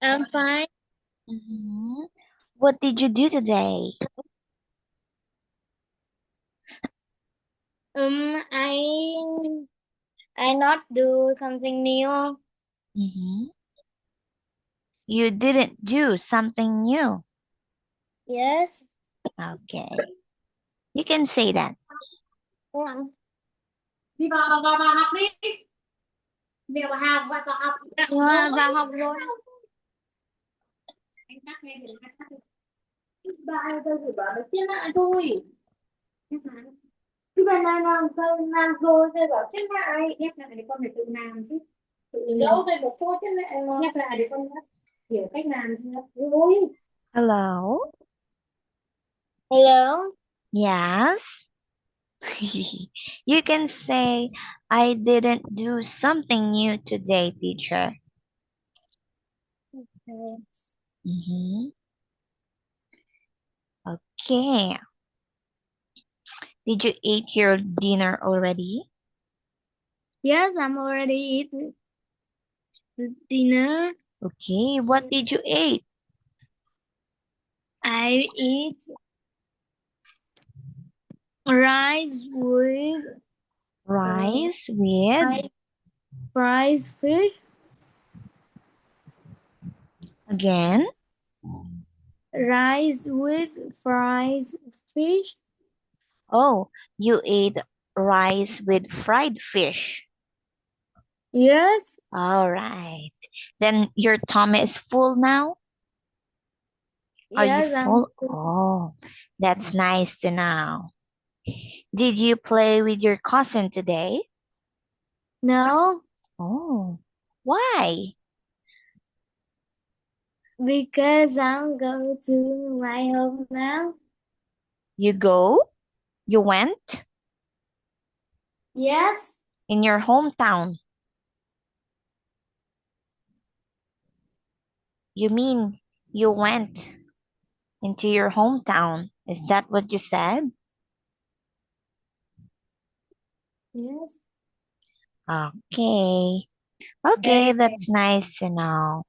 I'm fine. Mhm. What did you do today? I not do something new. Mhm. You didn't do something new. Yes. Okay. You can say that. Yeah. Đi vào học đi. Đi vào học. Vào học rồi. Anh chắc nghe được anh chắc. Bà tôi chỉ bảo được trên lại thôi. Cái bà làm thôi tôi bảo trên lại. Nhắc lại để con phải tự làm chứ. Đâu về một số trên lại mà. Nhắc lại để con hiểu cách làm chứ. Vui. Hello? Hello. Yes. You can say, I didn't do something new today, teacher. Mhm. Okay. Did you eat your dinner already? Yes, I'm already eating dinner. Okay. What did you eat? I eat rice with Rice with fried fried fish. again. Rice with fried fish. Oh, you ate rice with fried fish. Yes, All right. Then your tummy is full now? Are you yes, I'm. full? Oh, that's nice to know. Did you play with your cousin today? No, Oh, why? because I'm going to my home now. You go? You went? Yes, In your hometown? You mean you went into your hometown? Is that what you said? yes. Okay. Okay, that's nice to know.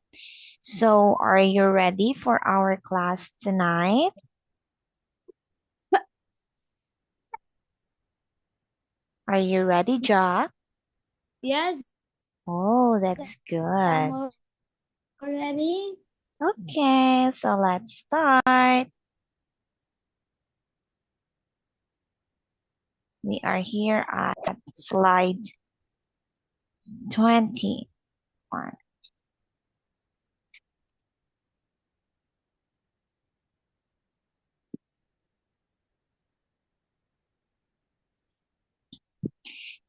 So, are you ready for our class tonight? Are you ready, Jack? Yes, Oh, that's I'm good. already. Okay, so let's start. We are here at slide 21.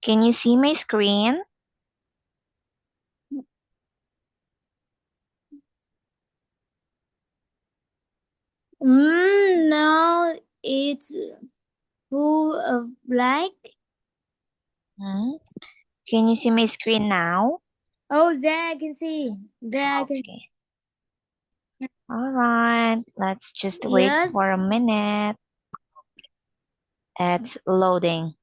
Can you see my screen? Now it's full of black. Hmm? Can you see my screen now? Oh, there I can see. There I can. Okay. All right, let's just wait Yes. for a minute. It's loading.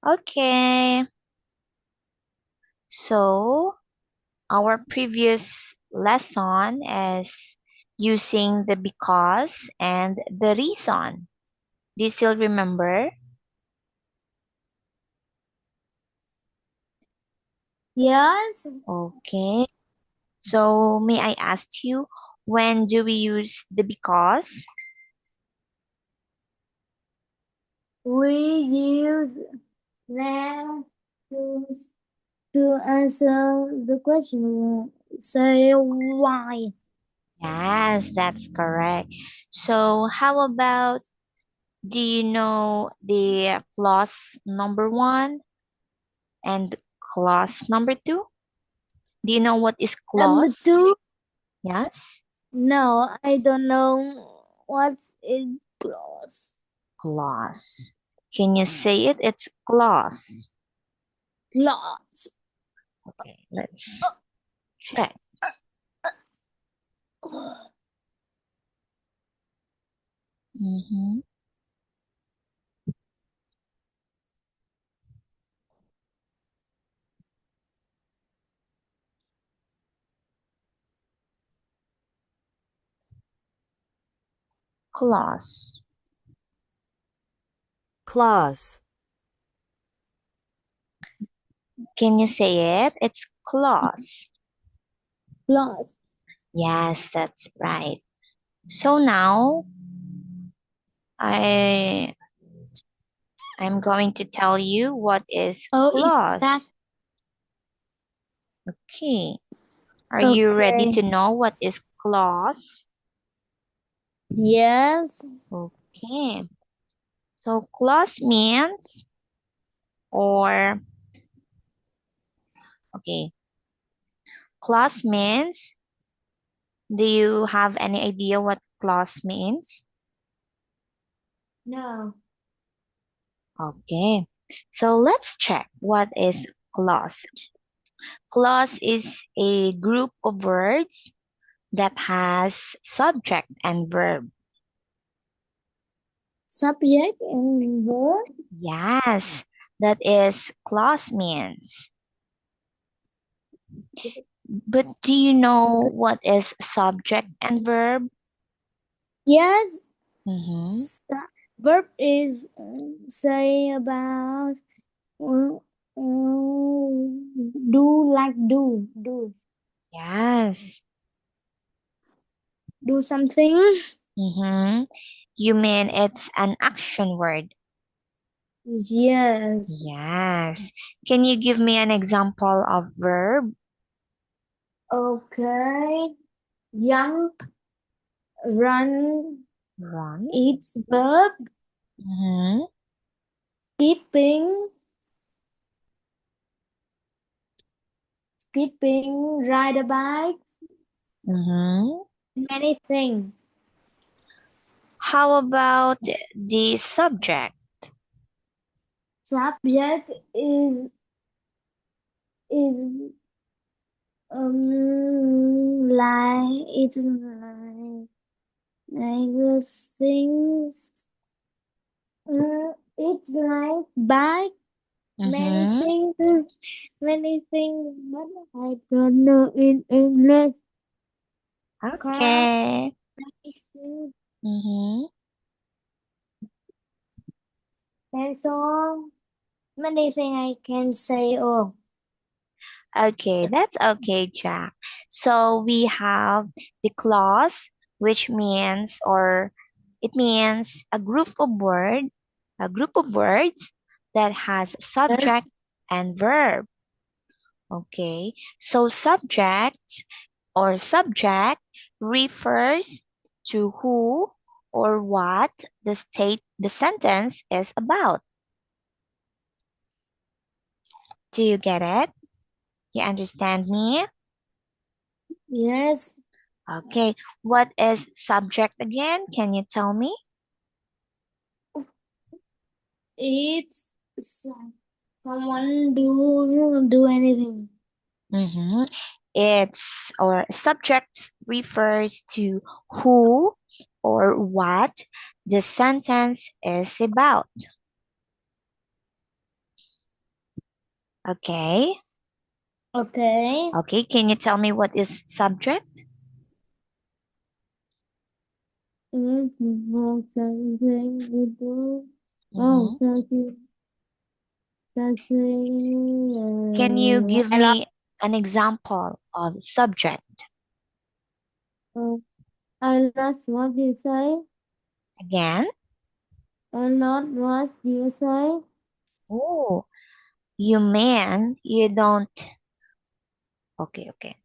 Okay, so our previous lesson is using the because and the reason. Do you still remember? Yes. Okay. So may I ask you, when do we use the because? We use them to to answer the question. Say why. Yes, that's correct. So how about, do you know the clause number one and clause number two? Do you know what is Number clause? two. Yes, No, I don't know what is clause. clause. Can you say it? It's clause. Clause. Okay, let's check. Mm-hmm. clause? clause, Can you say it? It's clause. Clause. Yes, that's right. So now I I'm going to tell you what is Oh, it's that. clause. Okay. Are you ready Okay. to know what is clause? Yes. Okay. So clause means or okay. Clause means, do you have any idea what clause means? No. Okay. So let's check what is clause. Clause is a group of words that has subject and verb. Subject and verb. Yes, that is clause means. But do you know what is subject and verb? Yes. Mm-hmm. Verb is say about do like Yes. do something. Mm-hmm. You mean it's an action word? Yes. Yes. Can you give me an example of verb? Okay. Jump, run, Run. eats verb, Mm-hmm. skipping, ride a bike, Mm-hmm. many things. How about the subject? Subject is like it's like the things. It's like bike, Mm-hmm. many things, but I don't know in English. Car, Okay. many things, Mm-hmm. pencil, many things I can say. Oh, Okay, that's okay, Jack. So we have the clause, which means or it means a group of words that has yes, subject and verb. Okay, so subject refers to who or what the sentence is about. Do you get it? You understand me? yes. Okay, what is subject again? Can you tell me? It's someone do anything. Mm-hmm. It's or subject refers to who or what the sentence is about. Okay. Okay. Okay, can you tell me what is subject? Something we do. Oh, Mm-hmm. Can you something. give me an example of subject? I lost what you say. Again? I lost what you say. Oh, you mean you don't. Okay, okay.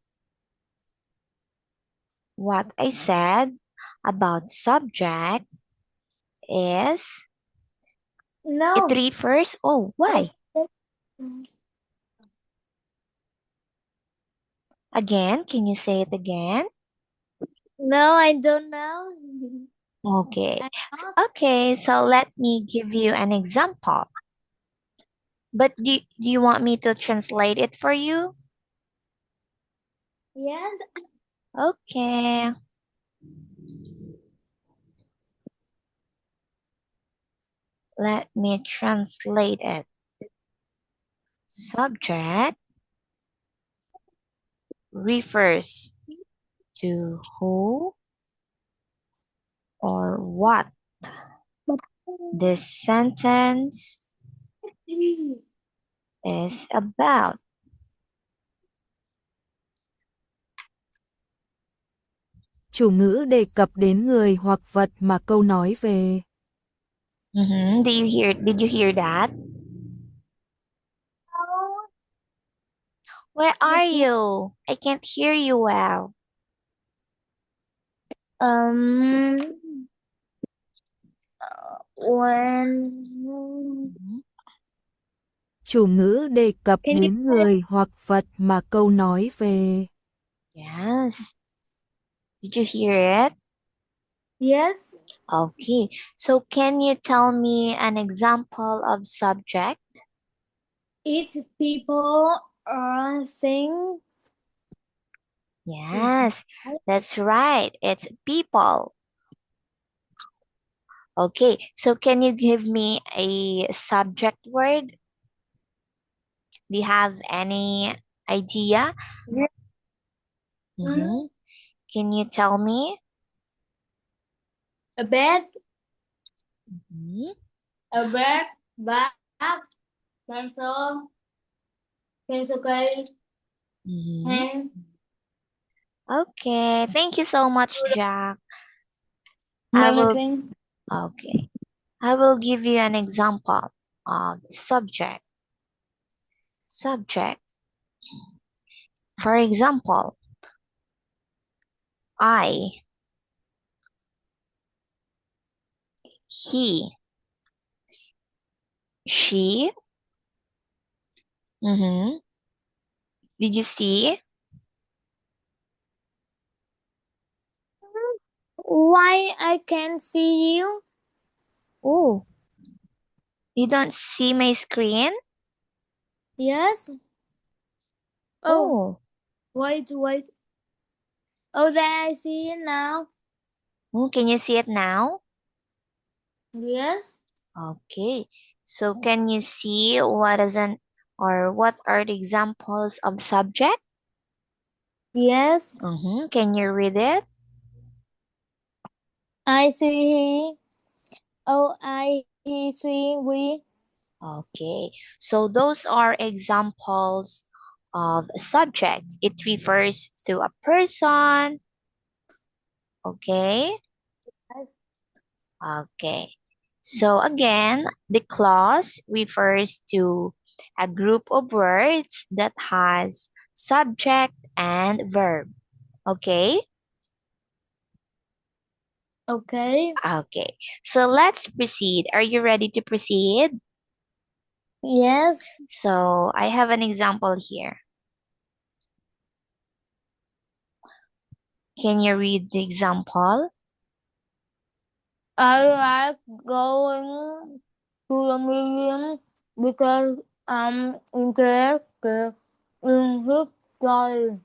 What I said about subject is it No, refers. Oh, I why? said Again, can you say it again? no. I don't know. Okay. I not. Okay, so let me give you an example. But do you want me to translate it for you? Yes. Okay. Let me translate it. Subject refers to who or what this sentence is about. Chủ ngữ đề cập đến người hoặc vật mà câu nói về. Did you hear that? Where are you? I can't hear you well. When Chủ ngữ đề cập can you đến người hoặc vật mà câu nói về. Yes. Did you hear it? yes, Okay. So can you tell me an example of subject? it's people are saying Yes, that's right. It's people. Okay. So can you give me a subject word? Do you have any idea? Yes. Mm-hmm. Can you tell me? A bed, Mhm. a bed, bath, pencil, pencil case, Mhm. pen, Okay, thank you so much, Jack. I will, everything. okay. I will give you an example of subject. Subject. For example, I, he, she. Mm-hmm. Did you see? Why I can't see you? Oh, you don't see my screen? Yes. Oh, Oh, wait. Oh, there I see it now. can you see it now? Yes. Okay. So can you see what is an or what are the examples of subject? Yes. Can you read it? I see he. Oh, I he see we. Okay. So those are examples of subjects. It refers to a person. Okay. Yes. Okay. So again, the clause refers to a group of words that has subject and verb. Okay? Okay. Okay. So let's proceed. Are you ready to proceed? Yes. So I have an example here. Can you read the example? I like going to the museum because I'm interested in history.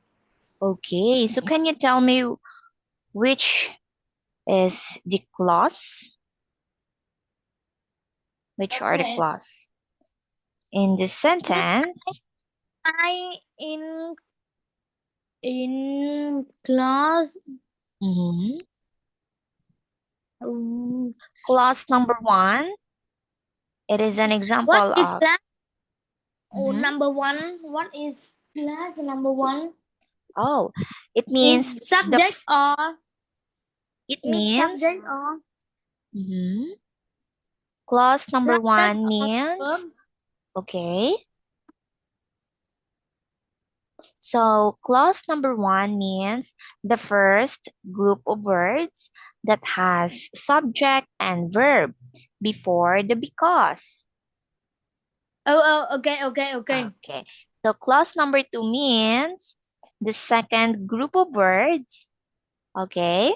Okay. So can you tell me which is the clause? Which are the Okay. clause? In this sentence, I in class. mhm, um, clause number 1, it is an example What is of, class? Oh, mhm, number one. What is class number one? oh, it means Is the, subject or it is means, subject or mhm, clause number subject 1 or means, verb? okay, so clause number 1 means the first group of words that has subject and verb before the because. Okay. Okay. So clause number 2 means the second group of words. Okay.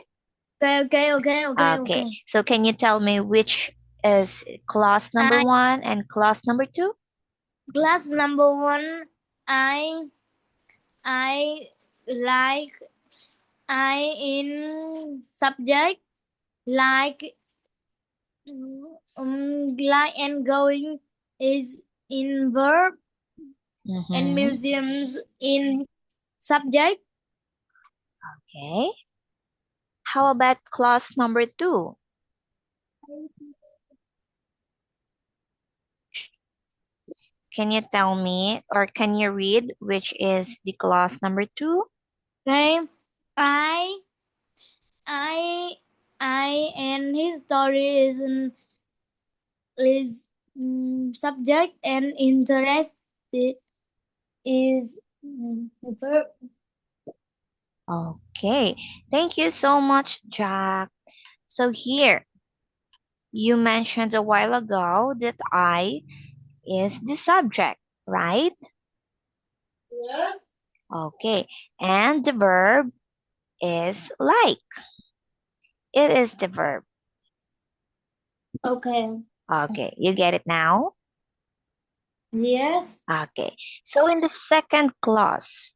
Okay. Okay. So can you tell me which is clause number I 1 and clause number 2? class number one. I I like I in subject like like and going is in verb and Mm-hmm. museums in subject. Okay. How about clause number 2? Can you tell me or can you read which is the clause number 2? Okay. I I and his story is subject and interested is verb. Okay, thank you so much, Jack. So here, you mentioned a while ago that I is the subject, right? Yes. Okay, and the verb is like. It is the verb. Okay. Okay, you get it now? Yes. Okay, so in the second clause,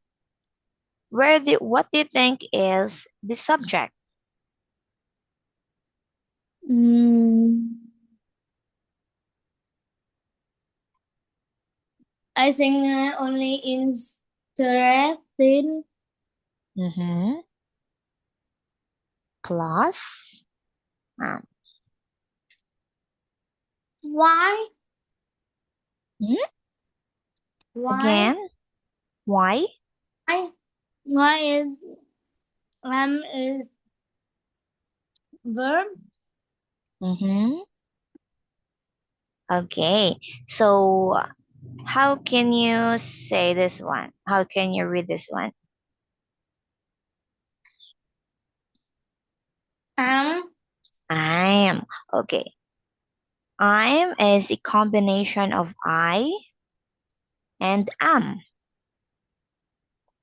what do you think is the subject? I think only interested. Mm-hmm. Clause. Why? Mhm. Why? Again, why? Why is verb? Mm-hmm. Okay, so how can you say this one? How can you read this one? Am. I'm. Okay. I'm is a combination of I and am.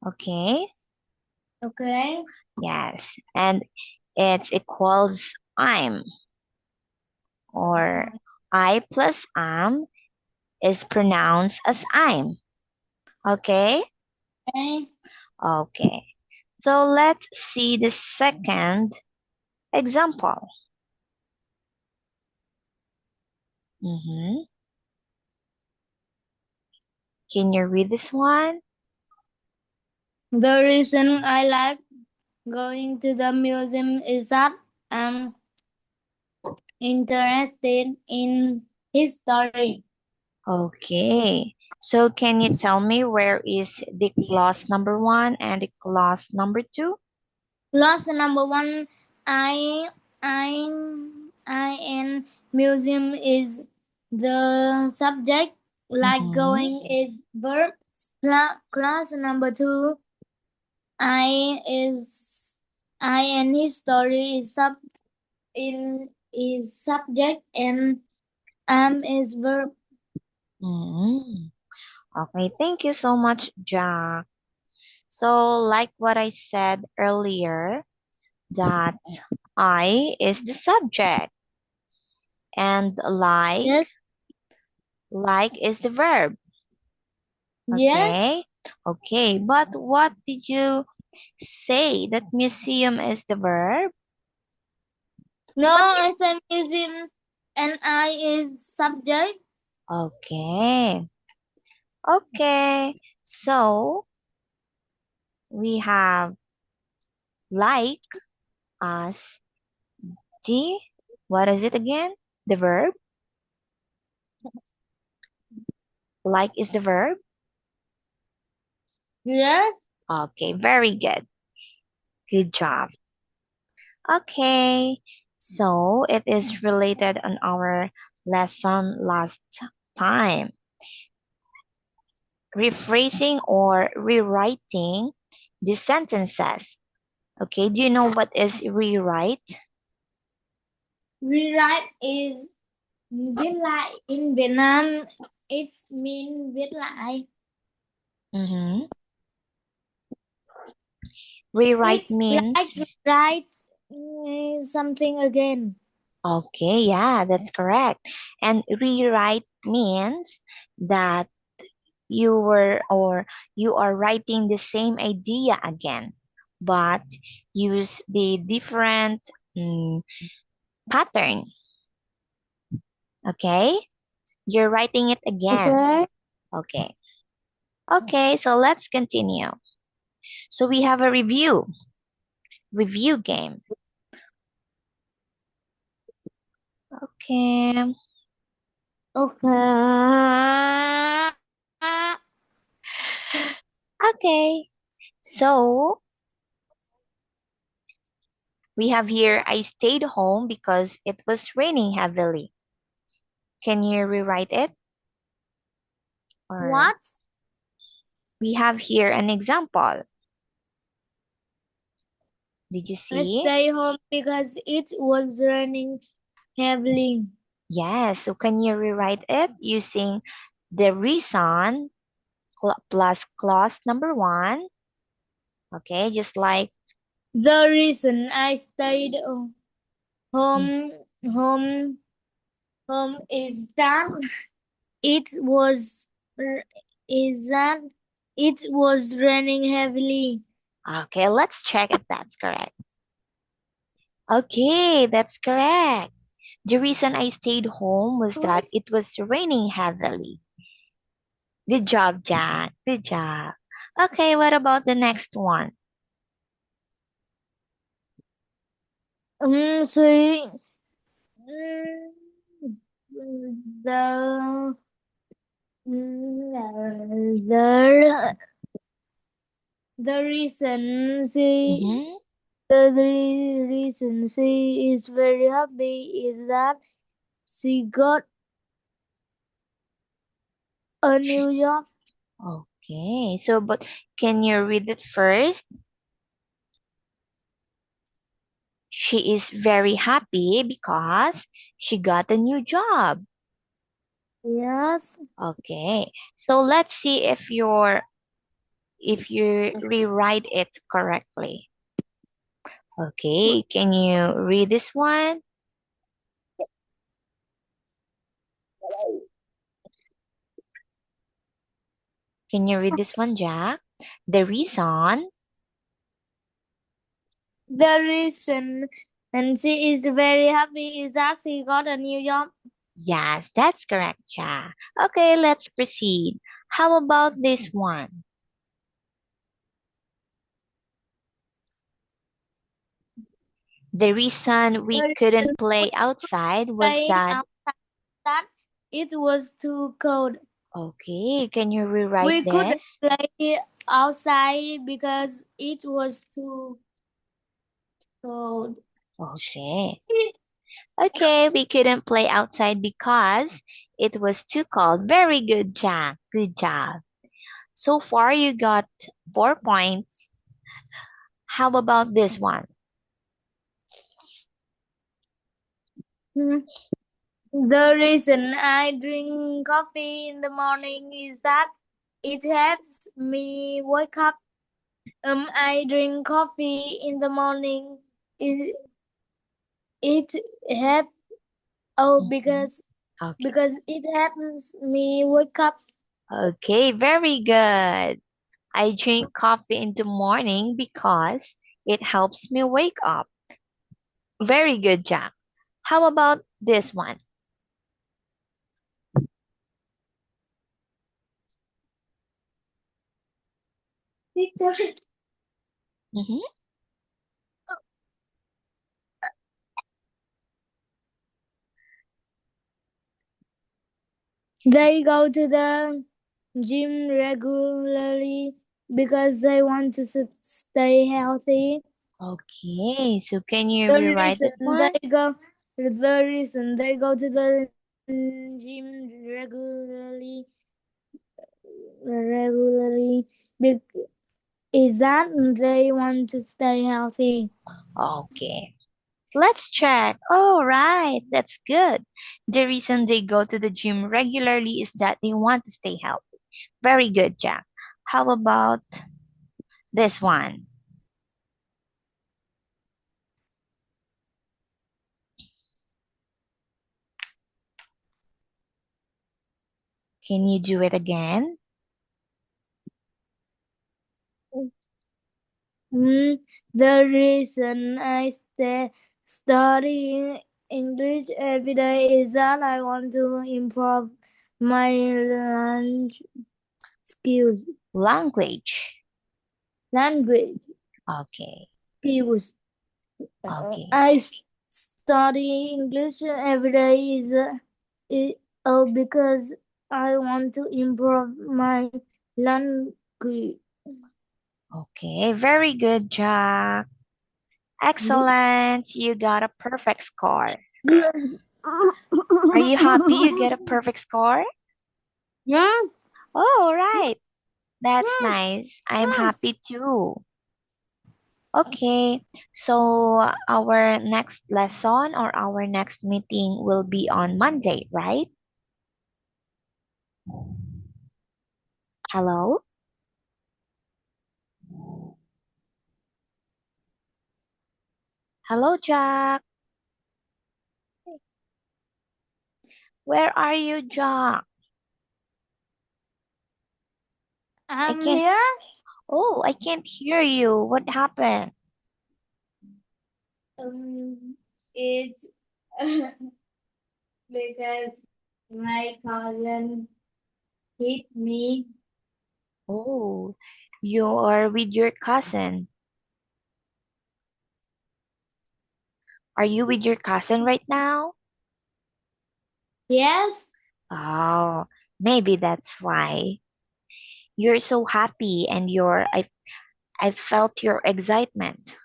Okay. Okay. Yes. And it equals I'm, or I plus am is pronounced as I'm. Okay. Okay. Okay. So let's see the second example. Mm-hmm. Can you read this one? The reason I like going to the museum is that I'm interested in history. Okay. So can you tell me where is the clause number 1 and the clause number 2? Clause number 1, I I I and museum is the subject. Like Mm-hmm. going is verb. Clause number 2, I is I and history is subject and am is verb. Mm-hmm. Okay, thank you so much, Jack. So, like what I said earlier, that I is the subject and Yes. like is the verb. Yes. Okay? Okay, but what did you say that museum is the verb? No, But I said museum and I is subject. okay. Okay. So, we have like as the, what is it again? The verb. Like is the verb. Yes. Okay, very good. Good job. Okay, so it is related on our lesson last time. Rephrasing or rewriting the sentences. Okay, do you know what is rewrite? Rewrite is viết lại. In Vietnam, it's mean viết lại. Mm-hmm. Rewrite It's like means, write something again. okay, yeah, that's correct. And rewrite means that you are writing the same idea again, but use the different pattern. Okay, you're writing it again. Okay. Okay. Okay, so let's continue. So we have a review game. Okay. Okay. Okay. So we have here, I stayed home because it was raining heavily. Can you rewrite it? Or What? we have here an example. Did you I see? stay home because it was raining heavily. Yes. So can you rewrite it using the reason plus clause number 1? Okay, just like The reason I stayed home home is that it was r- is that it was raining heavily. okay, let's check if that's correct. Okay, that's correct. The reason I stayed home was that it was raining heavily. Good job, Jack. Good job. Okay, what about the next one? So mm, the the the reason she Mm-hmm. the reason she is very happy is that she got a new job. Okay, so but can you read it first? She is very happy because she got a new job. Yes. Okay, so let's see if you rewrite it correctly. Okay, can you read this one? Can you read this one, Jack? The reason. The reason and she is very happy is that she got a new job. Yes, that's correct, Jack. Okay, let's proceed. How about this one? The reason we The reason couldn't play outside was playing that. outside that it was too cold. Okay, can you rewrite We couldn't this? play outside because it was too cold. Okay. Okay, we couldn't play outside because it was too cold. Very good, Jack. Good job. So far, you got 4 points. How about this one? Hmm. The reason I drink coffee in the morning is that it helps me wake up. I drink coffee in the morning. It helps. Oh, Mhm. Okay. because it helps me wake up. Okay, very good. I drink coffee in the morning because it helps me wake up. Very good, Jack. How about this one? Teacher. Mhm. They go to the gym regularly because they want to stay healthy. Okay, so can you The rewrite reason that one? they go to the gym regularly is that they want to stay healthy. Okay. Let's check. All right, that's good. The reason they go to the gym regularly is that they want to stay healthy. Very good, Jack. How about this one? Can you do it again? The reason I study English every day is that I want to improve my language skills. Language. Language Okay. skills. Okay. I study English every day because I want to improve my language. Okay, very good, Jack. Excellent. You got a perfect score. Are you happy you get a perfect score? Yeah. Oh, right. That's nice. I'm happy too. Okay, so our next lesson or our next meeting will be on Monday, right? Hello? Hello, Jack. Where are you, Jack? I I'm can't. here. Oh, I can't hear you. What happened? It's because my cousin hit me. Oh, you are with your cousin. Are you with your cousin right now? Yes. Oh, maybe that's why. You're so happy and I felt your excitement.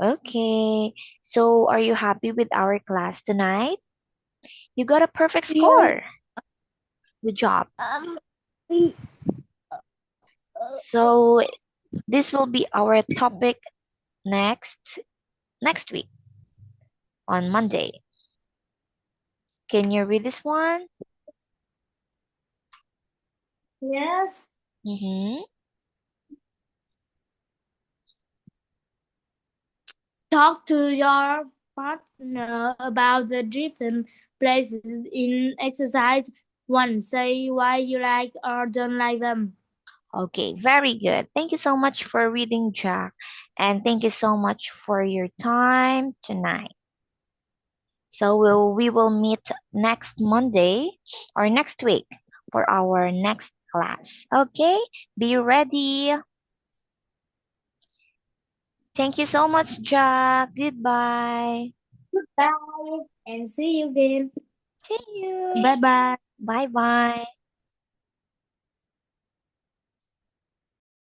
Okay. So are you happy with our class tonight? You got a perfect Yes. score. Good job. Um, So this will be our topic next week on Monday. Can you read this one? yes. Mm-hmm. Talk to your partner about the different places in exercise. One, say why you like or don't like them. Okay, very good. Thank you so much for reading, Jack. And thank you so much for your time tonight. So we will meet next Monday or next week for our next class. Okay? Be ready. Thank you so much, Jack. Goodbye. Goodbye and see you again. See you. Bye bye. Bye bye.